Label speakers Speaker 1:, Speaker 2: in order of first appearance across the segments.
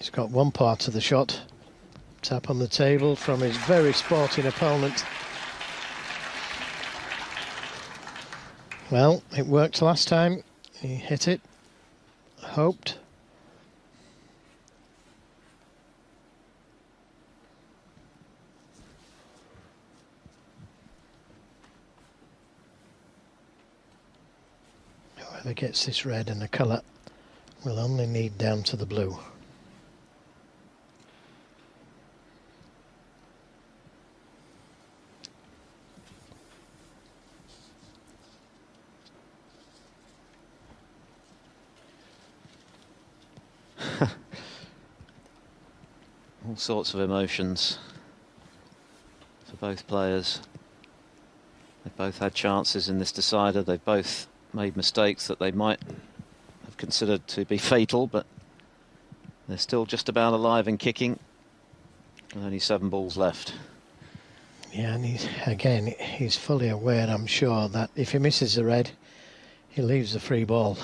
Speaker 1: He's got one part of the shot. Tap on the table from his very sporting opponent. Well, it worked last time. He hit it. Hoped. Whoever gets this red and the colour will only need down to the blue.
Speaker 2: All sorts of emotions for both players. They both had chances in this decider. They both made mistakes that they might have considered to be fatal, but they're still just about alive and kicking. And only 7 balls left.
Speaker 1: Yeah, and he's fully aware, I'm sure, that if he misses the red, he leaves the free ball.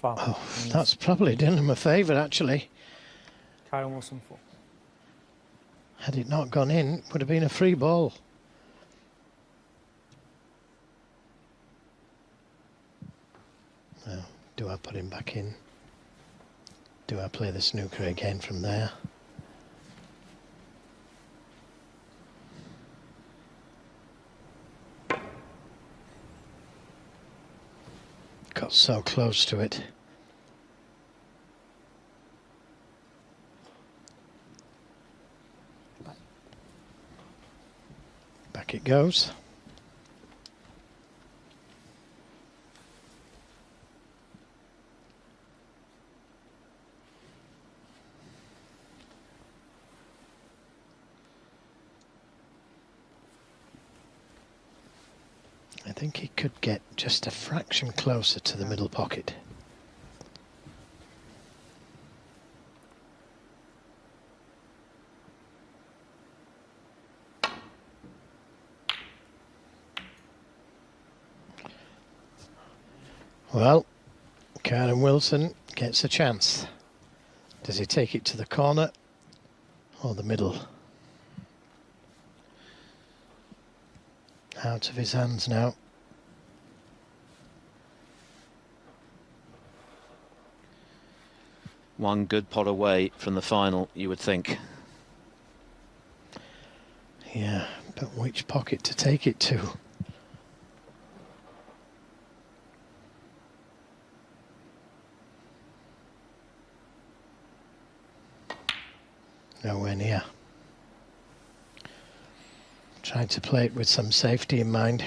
Speaker 1: Oh, that's probably done him a favour, actually.
Speaker 3: Karen Wilson 4.
Speaker 1: Had it not gone in, it would have been a free ball. Now, do I put him back in? Do I play the snooker again from there? Got so close to it. Back it goes. I think he could get just a fraction closer to the middle pocket. Well, Karen Wilson gets a chance. Does he take it to the corner or the middle? Out of his hands now.
Speaker 2: One good pot away from the final, you would think.
Speaker 1: Yeah, but which pocket to take it to? Nowhere near. Tried to play it with some safety in mind.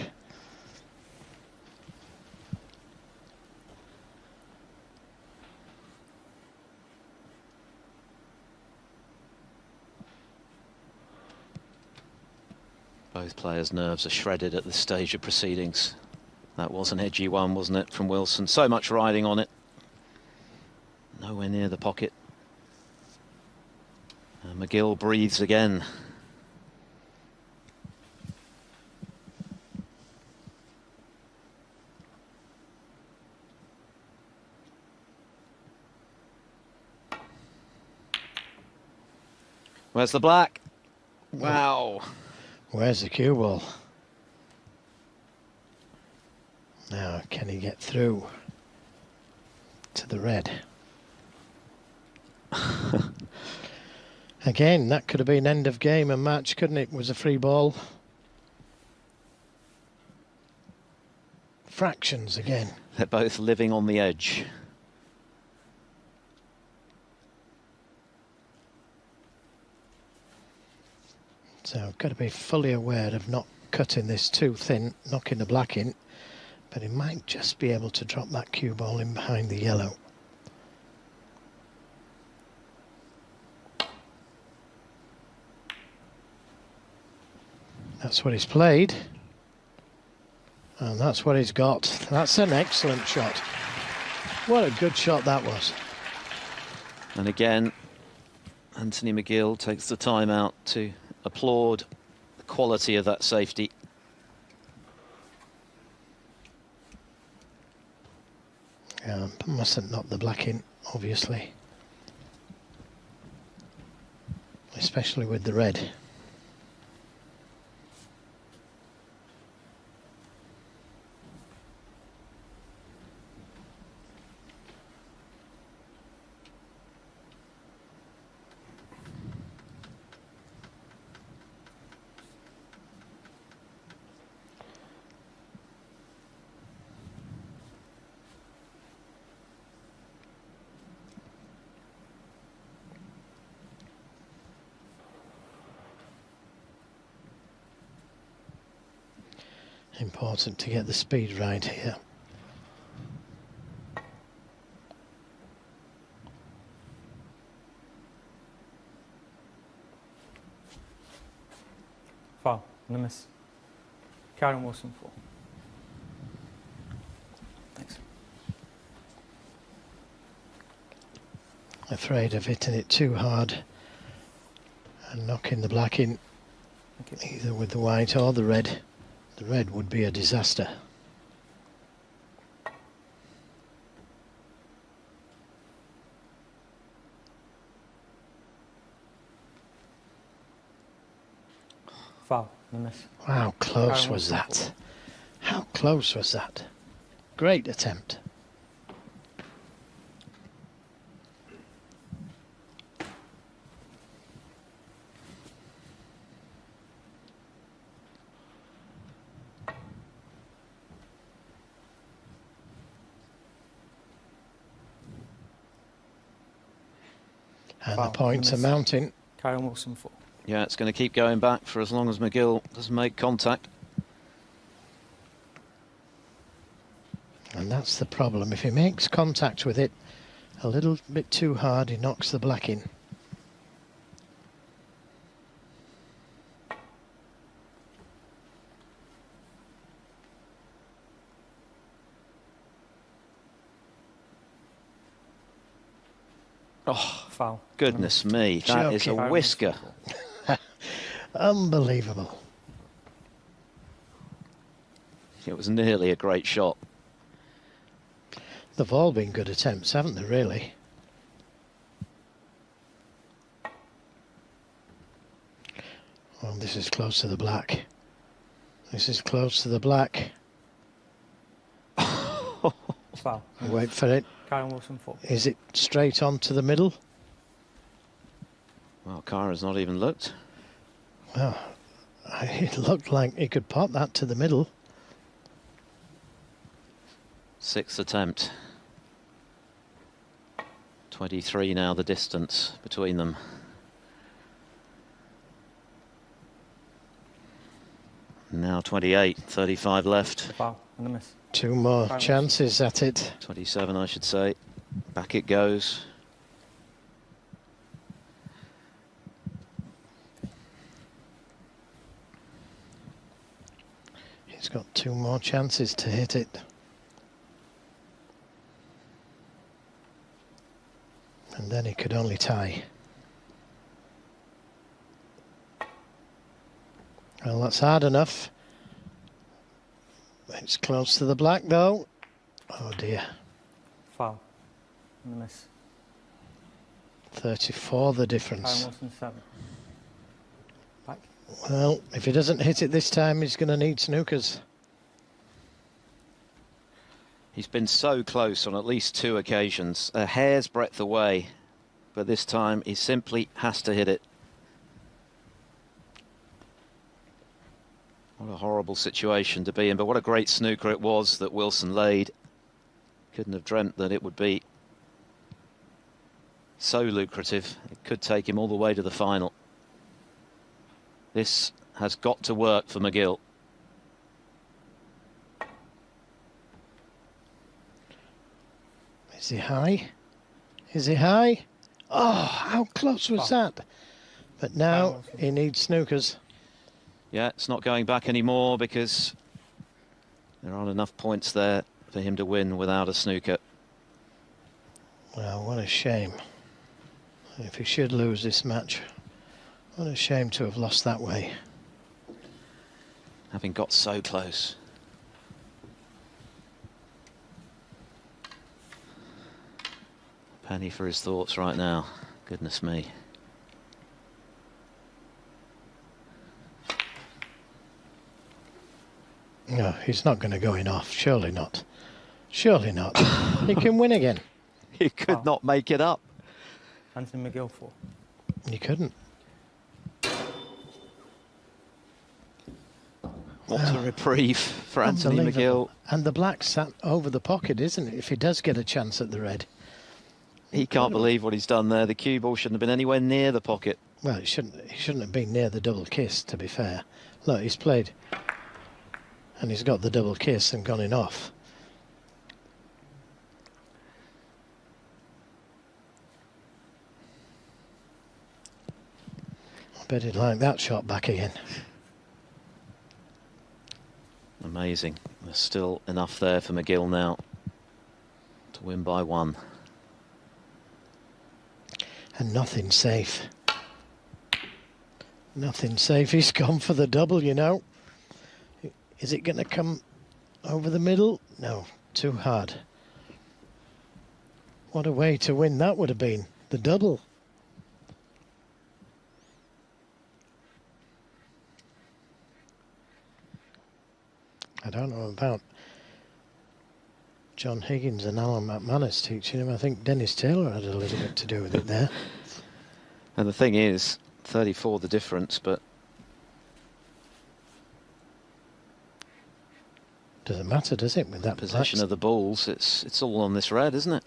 Speaker 2: Both players' nerves are shredded at this stage of proceedings. That was an edgy one, wasn't it, from Wilson? So much riding on it. Nowhere near the pocket. And McGill breathes again. Where's the black? Wow.
Speaker 1: Where's the cue ball? Now, can he get through to the red? Again, that could have been end of game and match, couldn't it? It was a free ball. Fractions again.
Speaker 2: They're both living on the edge.
Speaker 1: So, got to be fully aware of not cutting this too thin, knocking the black in, but he might just be able to drop that cue ball in behind the yellow. That's what he's played, and that's what he's got. That's an excellent shot. What a good shot that was.
Speaker 2: And again, Anthony McGill takes the time out to applaud the quality of that safety.
Speaker 1: Mustn't knock the black in, obviously, especially with the red. Important to get the speed right here.
Speaker 3: Foul. And a miss. Karen Wilson 4. Thanks.
Speaker 1: Afraid of hitting it too hard and knocking the black in, either with the white or the red. The red would be a disaster.
Speaker 3: Foul. And a miss.
Speaker 1: How close was that? How close was that? Great attempt. And the points are mounting.
Speaker 3: Karen Wilson 4.
Speaker 2: Yeah, it's going to keep going back for as long as McGill doesn't make contact.
Speaker 1: And that's the problem. If he makes contact with it a little bit too hard, he knocks the black in.
Speaker 2: Oh,
Speaker 3: foul.
Speaker 2: Goodness me, that is a whisker.
Speaker 1: Unbelievable.
Speaker 2: It was nearly a great shot.
Speaker 1: They've all been good attempts, haven't they, really? Well, this is close to the black. This is close to the black.
Speaker 3: Foul.
Speaker 1: Wait for it.
Speaker 3: Karen Wilson 4.
Speaker 1: Is it straight on to the middle?
Speaker 2: Well, Kyra's not even looked.
Speaker 1: Well, it looked like he could pop that to the middle.
Speaker 2: Sixth attempt. 23 now the distance between them. Now 28, 35 left.
Speaker 3: Foul. And a miss.
Speaker 1: Two more chances at it.
Speaker 2: 27, I should say. Back it goes.
Speaker 1: He's got two more chances to hit it. And then he could only tie. Well, that's hard enough. It's close to the black, though. Oh, dear.
Speaker 3: Foul. And a miss.
Speaker 1: 34 the
Speaker 3: Karen
Speaker 1: difference.
Speaker 3: Wilson 7. Back.
Speaker 1: Well, if he doesn't hit it this time, he's going to need snookers.
Speaker 2: He's been so close on at least two occasions, a hair's breadth away, but this time he simply has to hit it. What a horrible situation to be in, but what a great snooker it was that Wilson laid. Couldn't have dreamt that it would be so lucrative. It could take him all the way to the final. This has got to work for McGill.
Speaker 1: Is he high? Is he high? Oh, how close was that? But now he needs snookers.
Speaker 2: Yeah, it's not going back anymore because there aren't enough points there for him to win without a snooker.
Speaker 1: Well, what a shame. If he should lose this match, what a shame to have lost that way.
Speaker 2: Having got so close. Penny for his thoughts right now. Goodness me.
Speaker 1: No, he's not going to go in off. Surely not. Surely not. He can win again.
Speaker 2: He could not make it up.
Speaker 3: Anthony McGill 4.
Speaker 1: He couldn't.
Speaker 2: What a reprieve for Anthony McGill.
Speaker 1: And the black sat over the pocket, isn't it? If he does get a chance at the red.
Speaker 2: He can't believe what he's done there. The cue ball shouldn't have been anywhere near the pocket.
Speaker 1: Well, he shouldn't have been near the double kiss, to be fair. Look, he's played and he's got the double kiss and gone in off. I bet he'd like that shot back again.
Speaker 2: Amazing. There's still enough there for McGill now to win by 1.
Speaker 1: And nothing safe. Nothing safe. He's gone for the double, you know. Is it going to come over the middle? No, too hard. What a way to win that would have been. The double. I don't know about John Higgins and Alan McManus teaching him. I think Dennis Taylor had a little bit to do with it there.
Speaker 2: And the thing is, 34 the difference, but
Speaker 1: doesn't matter, does it, with that
Speaker 2: possession of the balls? It's all on this red, isn't it?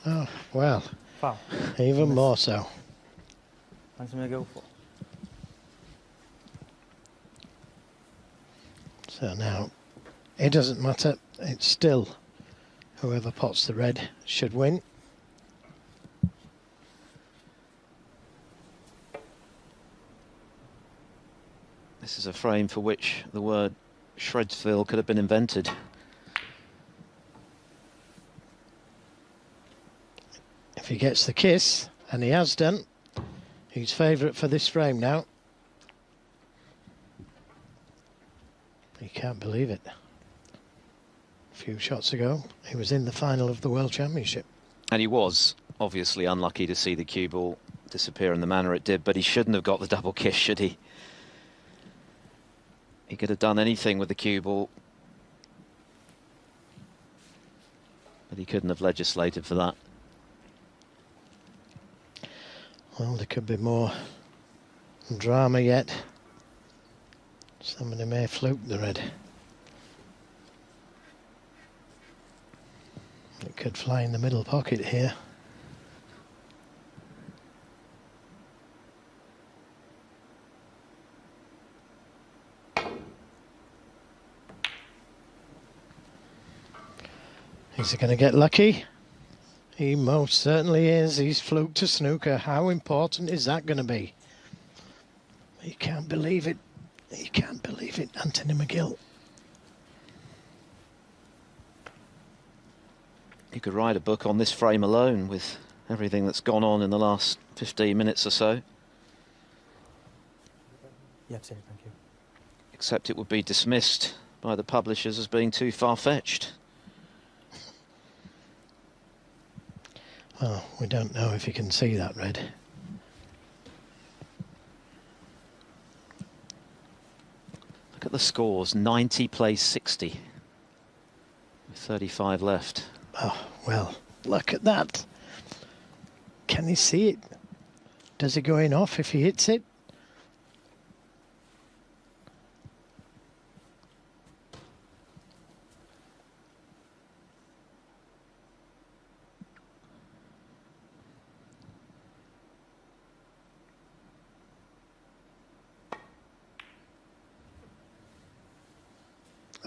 Speaker 1: Oh, well,
Speaker 3: Foul.
Speaker 1: Even more so.
Speaker 3: Anthony McGill 4.
Speaker 1: So now, it doesn't matter. It's still whoever pots the red should win.
Speaker 2: This is a frame for which the word Shredsville could have been invented.
Speaker 1: If he gets the kiss, and he has done, he's favourite for this frame now. He can't believe it. A few shots ago, he was in the final of the World Championship.
Speaker 2: And he was obviously unlucky to see the cue ball disappear in the manner it did, but he shouldn't have got the double kiss, should he? He could have done anything with the cue ball, but he couldn't have legislated for that.
Speaker 1: Well, there could be more drama yet. Somebody may fluke the red. It could fly in the middle pocket here. Is he going to get lucky? He most certainly is. He's fluked to snooker. How important is that going to be? He can't believe it. He can't believe it, Anthony McGill.
Speaker 2: You could write a book on this frame alone with everything that's gone on in the last 15 minutes or so.
Speaker 3: Yeah, thank you.
Speaker 2: Except it would be dismissed by the publishers as being too far-fetched.
Speaker 1: Well, we don't know if he can see that red.
Speaker 2: Look at the scores. 90 plays 60. With 35 left.
Speaker 1: Oh, well, look at that. Can he see it? Does he go in off if he hits it?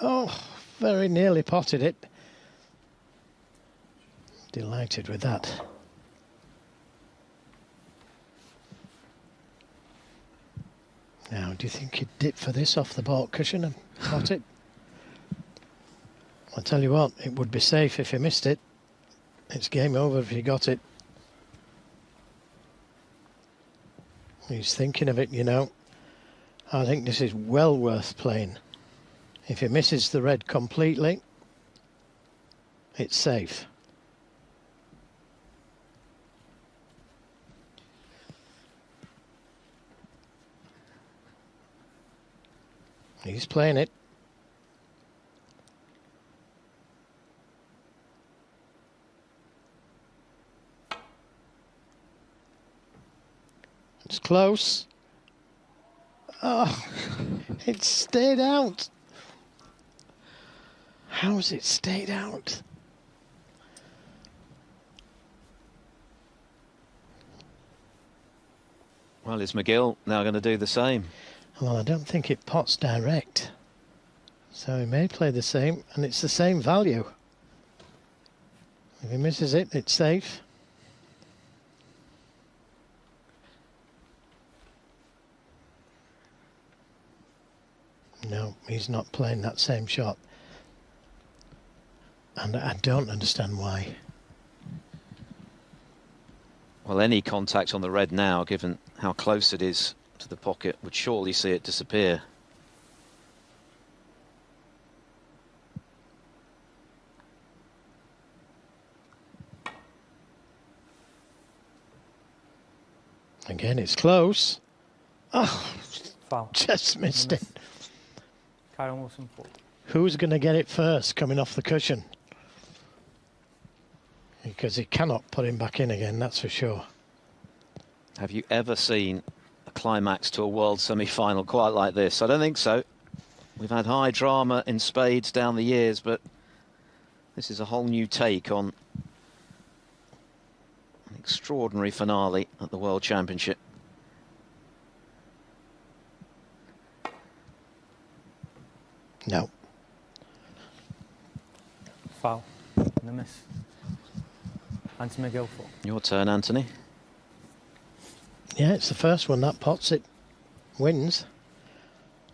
Speaker 1: Oh, very nearly potted it. Delighted with that. Now, do you think he'd dip for this off the baulk cushion and pot it? I'll tell you what, it would be safe if he missed it. It's game over if he got it. He's thinking of it, you know. I think this is well worth playing. If he misses the red completely, it's safe. He's playing it. It's close. Oh, it stayed out. How's it stayed out?
Speaker 2: Well, is McGill now going to do the same?
Speaker 1: Well, I don't think it pots direct. So he may play the same, and it's the same value. If he misses it, it's safe. No, he's not playing that same shot. And I don't understand why.
Speaker 2: Well, any contact on the red now, given how close it is to the pocket, would surely see it disappear.
Speaker 1: Again, it's close. Oh,
Speaker 3: Foul.
Speaker 1: just missed it.
Speaker 3: Karen Wilson 4.
Speaker 1: Who's going to get it first coming off the cushion? Because he cannot put him back in again, that's for sure.
Speaker 2: Have you ever seen a climax to a world semi-final quite like this? I don't think so. We've had high drama in spades down the years, but this is a whole new take on an extraordinary finale at the World Championship.
Speaker 1: No.
Speaker 3: Foul. And a miss. Anthony McGill 4.
Speaker 2: Your turn, Anthony.
Speaker 1: Yeah, it's the first one that pots it. Wins.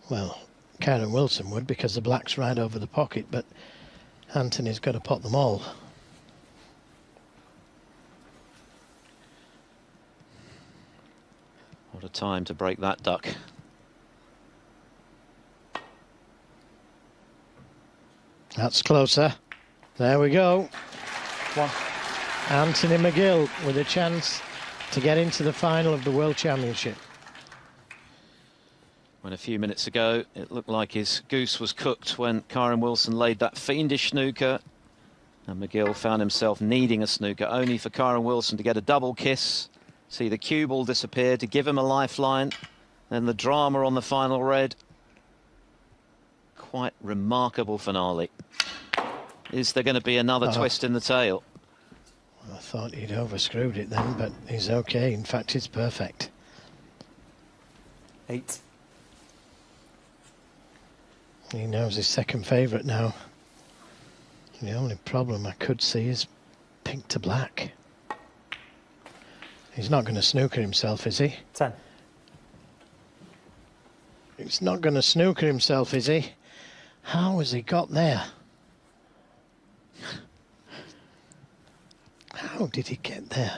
Speaker 1: Well, Karen Wilson would because the black's right over the pocket, but Anthony's got to pot them all.
Speaker 2: What a time to break that duck.
Speaker 1: That's closer. There we go.
Speaker 3: 1.
Speaker 1: Anthony McGill with a chance to get into the final of the World Championship.
Speaker 2: When a few minutes ago it looked like his goose was cooked when Karen Wilson laid that fiendish snooker, and McGill found himself needing a snooker only for Karen Wilson to get a double kiss, see the cue ball disappear to give him a lifeline, then the drama on the final red. Quite remarkable finale. Is there going to be another twist in the tail?
Speaker 1: I thought he'd overscrewed it then, but he's okay. In fact, it's perfect.
Speaker 3: 8.
Speaker 1: He knows his second favourite now. The only problem I could see is pink to black. He's not going to snooker himself, is he?
Speaker 3: 10.
Speaker 1: He's not going to snooker himself, is he? How has he got there? How did he get there?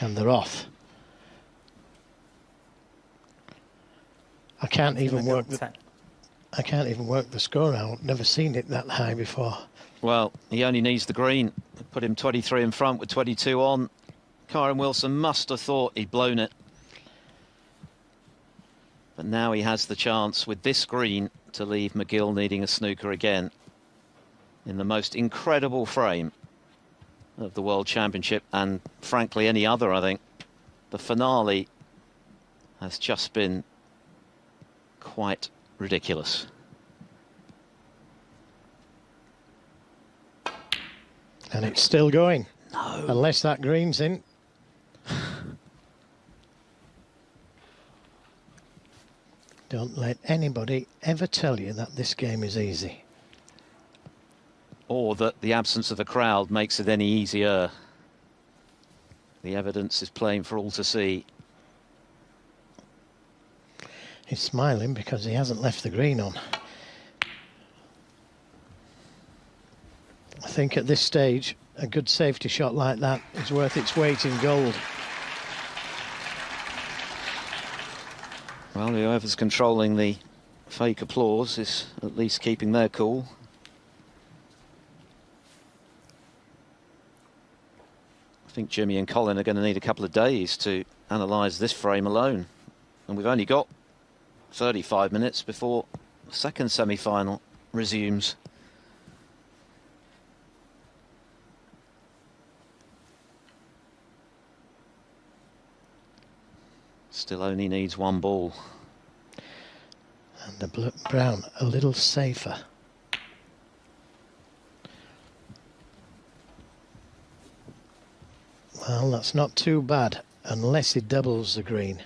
Speaker 1: And they're off. I can't even work the score out. Never seen it that high before.
Speaker 2: Well, he only needs the green. Put him 23 in front with 22 on. Karen Wilson must have thought he'd blown it. But now he has the chance with this green to leave McGill needing a snooker again in the most incredible frame of the World Championship, and frankly any other, I think. The finale has just been quite ridiculous.
Speaker 1: And it's still going.
Speaker 2: No.
Speaker 1: Unless that green's in. Don't let anybody ever tell you that this game is easy.
Speaker 2: Or that the absence of a crowd makes it any easier. The evidence is plain for all to see.
Speaker 1: He's smiling because he hasn't left the green on. I think at this stage, a good safety shot like that is worth its weight in gold.
Speaker 2: Well, whoever's controlling the fake applause is at least keeping their cool. I think Jimmy and Colin are going to need a couple of days to analyse this frame alone. And we've only got 35 minutes before the second semi-final resumes. Still only needs one ball.
Speaker 1: And the brown a little safer. Well, that's not too bad, unless he doubles the green.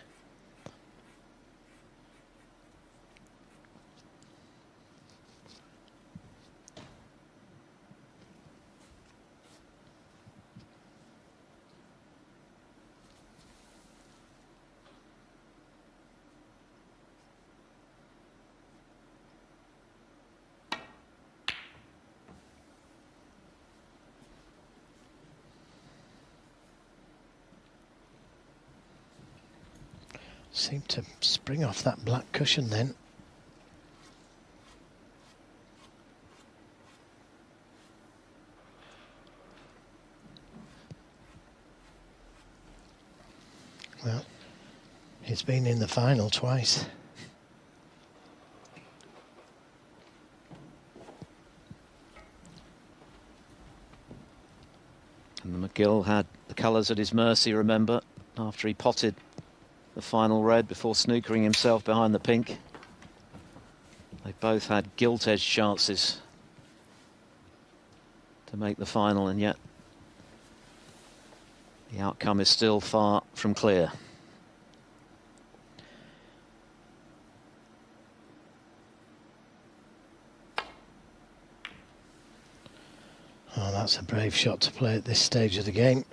Speaker 1: Seemed to spring off that black cushion then. Well, he's been in the final twice.
Speaker 2: And McGill had the colours at his mercy, remember, after he potted the final red before snookering himself behind the pink. They both had gilt-edged chances to make the final, and yet the outcome is still far from clear.
Speaker 1: Oh, that's a brave shot to play at this stage of the game.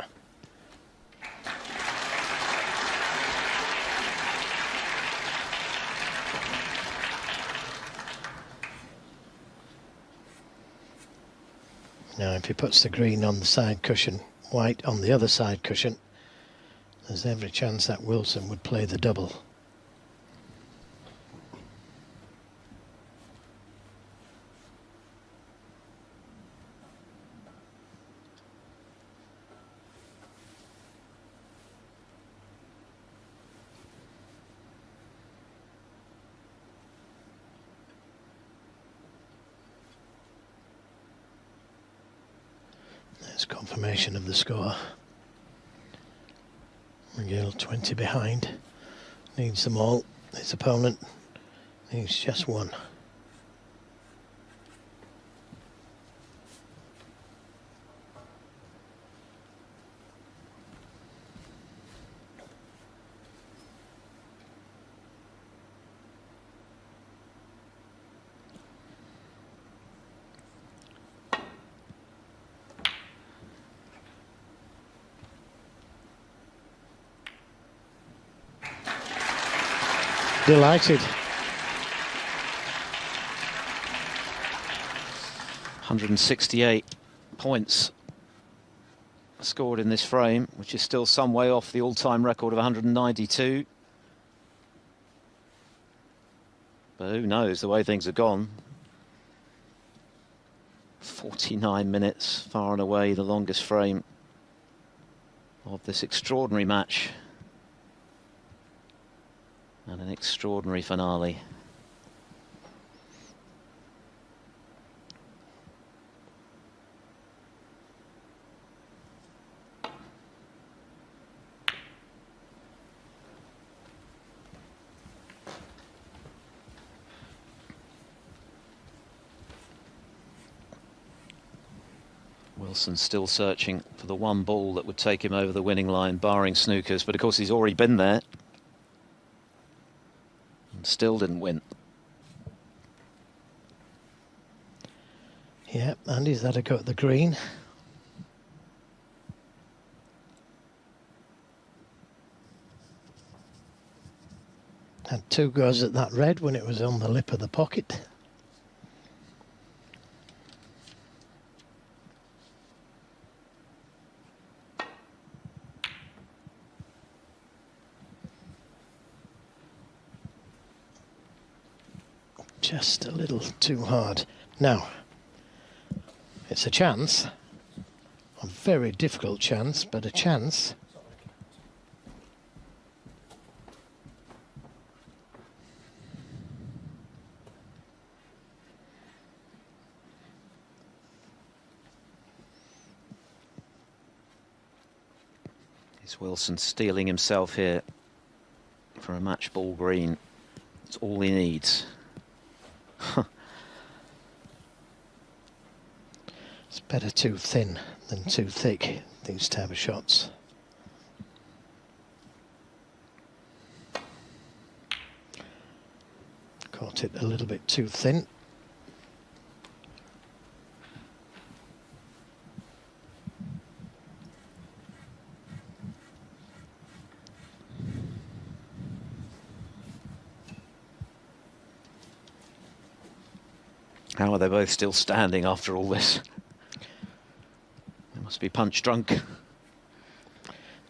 Speaker 1: Now, if he puts the green on the side cushion, white on the other side cushion, there's every chance that Wilson would play the double. There's confirmation of the score. McGill 20 behind. Needs them all. His opponent needs just one. Delighted.
Speaker 2: 168 points scored in this frame, which is still some way off the all-time record of 192. But who knows, the way things have gone. 49 minutes, far and away the longest frame of this extraordinary match. And an extraordinary finale. Wilson still searching for the one ball that would take him over the winning line, barring snookers, but of course he's already been there. Still didn't win.
Speaker 1: Yeah, Andy's had a go at the green. Had 2 goes at that red when it was on the lip of the pocket. Just a little too hard. Now, it's a chance. A very difficult chance, but a chance.
Speaker 2: Is Wilson steeling himself here for a match ball green? It's all he needs.
Speaker 1: It's better too thin than too thick, these type of shots. Caught it a little bit too thin.
Speaker 2: How are they both still standing after all this? They must be punch drunk.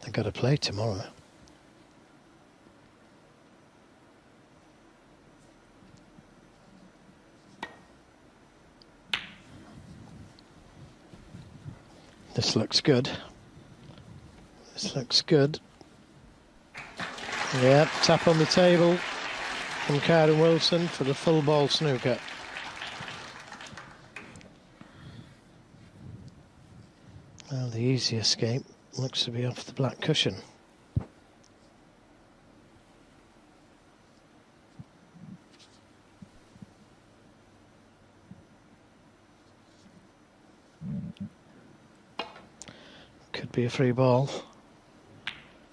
Speaker 1: They've got to play tomorrow. This looks good. This looks good. Yeah, tap on the table from Karen Wilson for the full ball snooker. Well, the easy escape looks to be off the black cushion. Could be a free ball.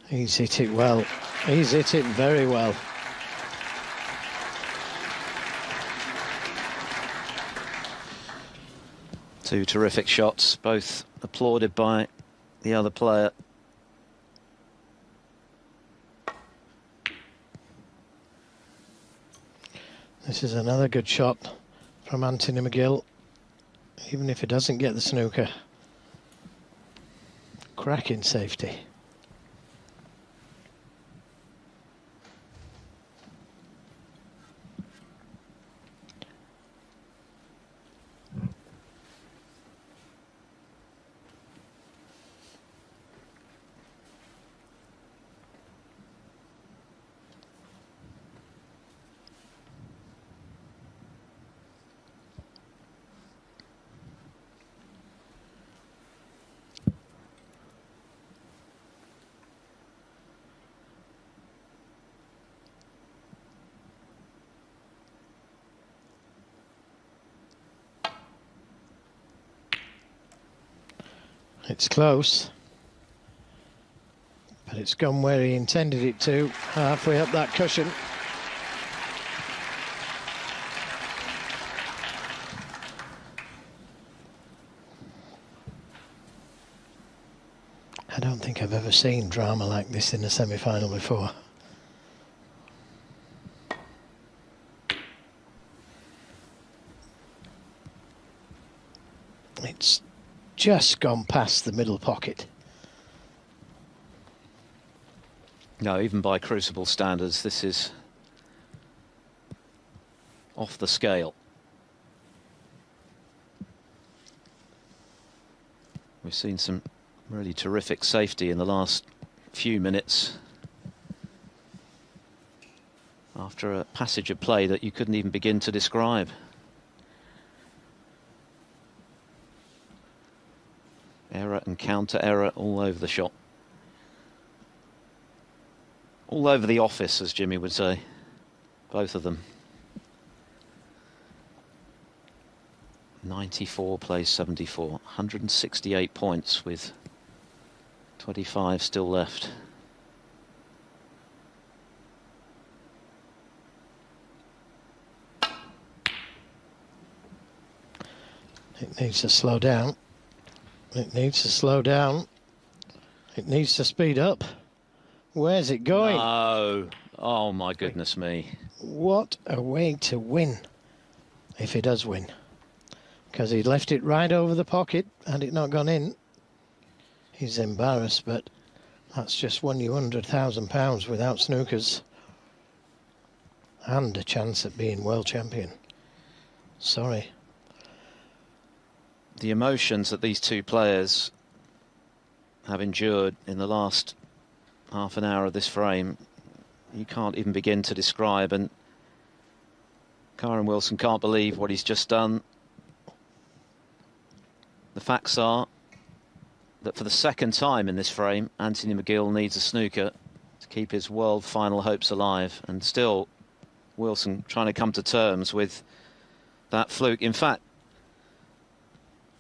Speaker 1: He's hit it well. He's hit it very well.
Speaker 2: Two terrific shots, both applauded by the other player.
Speaker 1: This is another good shot from Anthony McGill, even if he doesn't get the snooker. Cracking safety. It's close, but it's gone where he intended it to, halfway up that cushion. I don't think I've ever seen drama like this in a semi-final before. It's just gone past the middle pocket.
Speaker 2: No, even by Crucible standards, this is off the scale. We've seen some really terrific safety in the last few minutes after a passage of play that you couldn't even begin to describe. Error and counter error all over the shop. All over the office, as Jimmy would say. Both of them. 94 plays 74. 168 points with 25 still left.
Speaker 1: It needs to slow down. It needs to slow down. It needs to speed up. Where's it going?
Speaker 2: No. Oh, my goodness me.
Speaker 1: What a way to win, if he does win. Because he left it right over the pocket, had it not gone in. He's embarrassed, but that's just won you £100,000 without snookers. And a chance at being world champion. Sorry.
Speaker 2: The emotions that these two players have endured in the last half an hour of this frame, you can't even begin to describe, and Kyren Wilson can't believe what he's just done. The facts are that for the second time in this frame, Anthony McGill needs a snooker to keep his world final hopes alive, and still Wilson trying to come to terms with that fluke. In fact,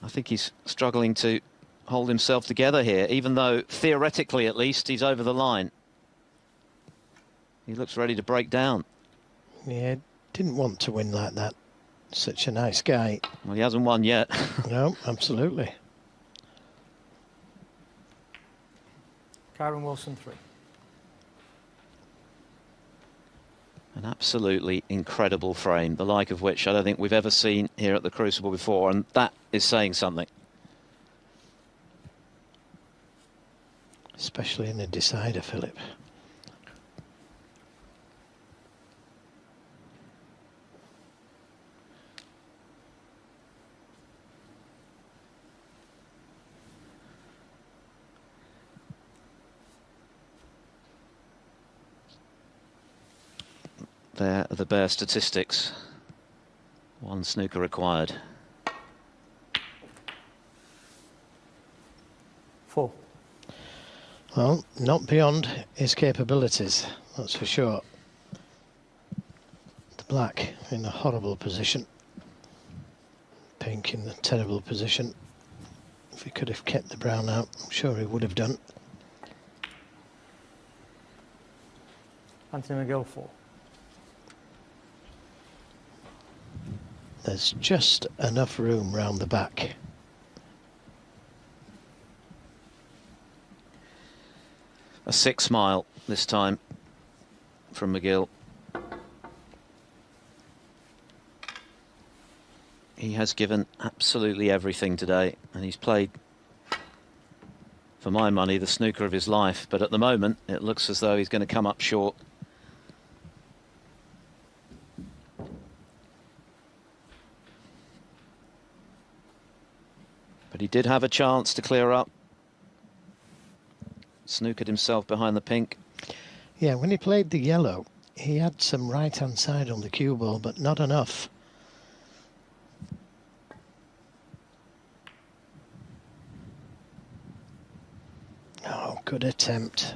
Speaker 2: I think he's struggling to hold himself together here, even though theoretically at least he's over the line. He looks ready to break down.
Speaker 1: Yeah, didn't want to win like that. Such a nice guy.
Speaker 2: Well, he hasn't won yet.
Speaker 1: No, absolutely.
Speaker 3: Kyren Wilson 3.
Speaker 2: An absolutely incredible frame, the like of which I don't think we've ever seen here at the Crucible before, and that is saying something.
Speaker 1: Especially in a decider, Philip.
Speaker 2: There are the bare statistics. One snooker required.
Speaker 3: 4.
Speaker 1: Well, not beyond his capabilities, that's for sure. The black in a horrible position. Pink in a terrible position. If he could have kept the brown out, I'm sure he would have done.
Speaker 3: Anthony McGill 4.
Speaker 1: There's just enough room round the back.
Speaker 2: A 6 mile this time from McGill. He has given absolutely everything today, and he's played, for my money, the snooker of his life. But at the moment, it looks as though he's going to come up short. But he did have a chance to clear up. Snookered himself behind the pink.
Speaker 1: Yeah, when he played the yellow, he had some right-hand side on the cue ball, but not enough. Oh, good attempt.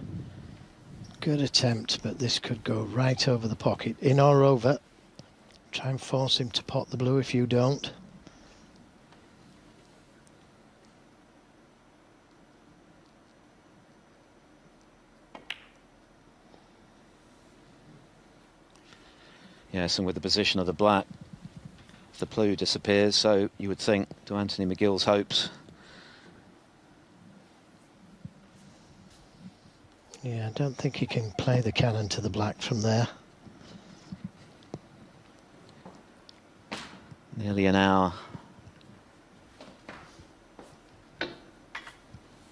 Speaker 1: Good attempt, but this could go right over the pocket. In or over. Try and force him to pot the blue if you don't.
Speaker 2: Yes, and with the position of the black, if the blue disappears, so you would think to Anthony McGill's hopes.
Speaker 1: Yeah, I don't think he can play the cannon to the black from there.
Speaker 2: Nearly an hour.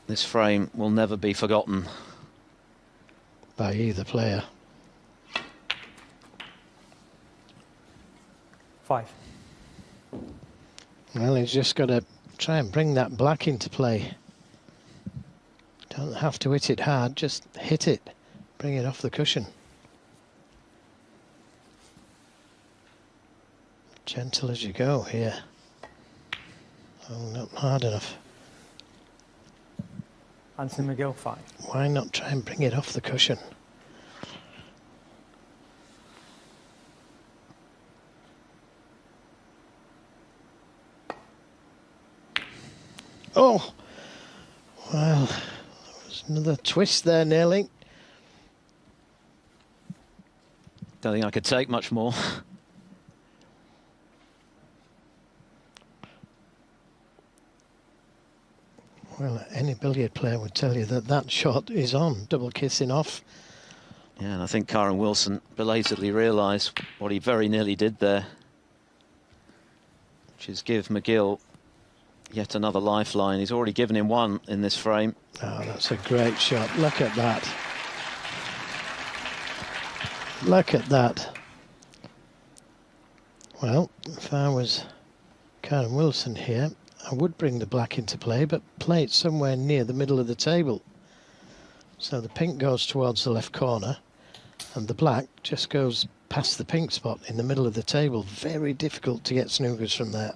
Speaker 2: This frame will never be forgotten
Speaker 1: By either player.
Speaker 3: 5.
Speaker 1: Well, he's just got to try and bring that black into play. Don't have to hit it hard, just hit it. Bring it off the cushion. Gentle as you go here. Oh, not hard enough.
Speaker 3: Anthony McGill 5.
Speaker 1: Why not try and bring it off the cushion? Oh! Well, there was another twist there nearly.
Speaker 2: Don't think I could take much more.
Speaker 1: Well, any billiard player would tell you that that shot is on, double kissing off.
Speaker 2: Yeah, and I think Kyron Wilson belatedly realised what he very nearly did there, which is give McGill yet another lifeline. He's already given him one in this frame.
Speaker 1: Oh, that's a great shot. Look at that. Look at that. Well, if I was Kyron Wilson here, I would bring the black into play, but play it somewhere near the middle of the table. So the pink goes towards the left corner, and the black just goes past the pink spot in the middle of the table. Very difficult to get snookers from there.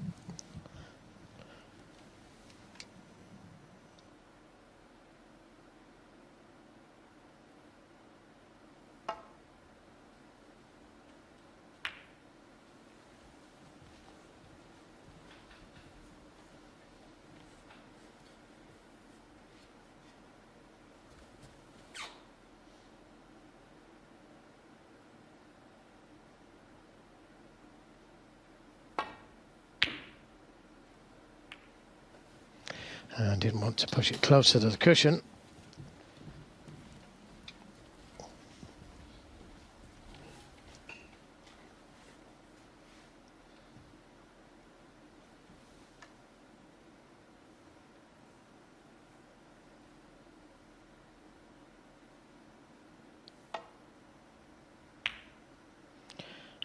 Speaker 1: I didn't want to push it closer to the cushion.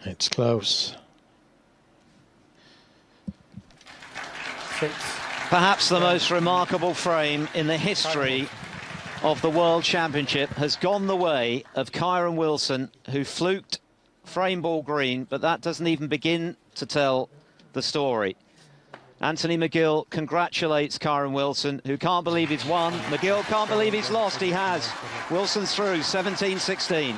Speaker 1: It's close.
Speaker 3: 6.
Speaker 2: Perhaps the most remarkable frame in the history of the World Championship has gone the way of Kyron Wilson, who fluked frame ball green, but that doesn't even begin to tell the story. Anthony McGill congratulates Kyron Wilson, who can't believe he's won. McGill can't believe he's lost. He has. Wilson's through, 17-16.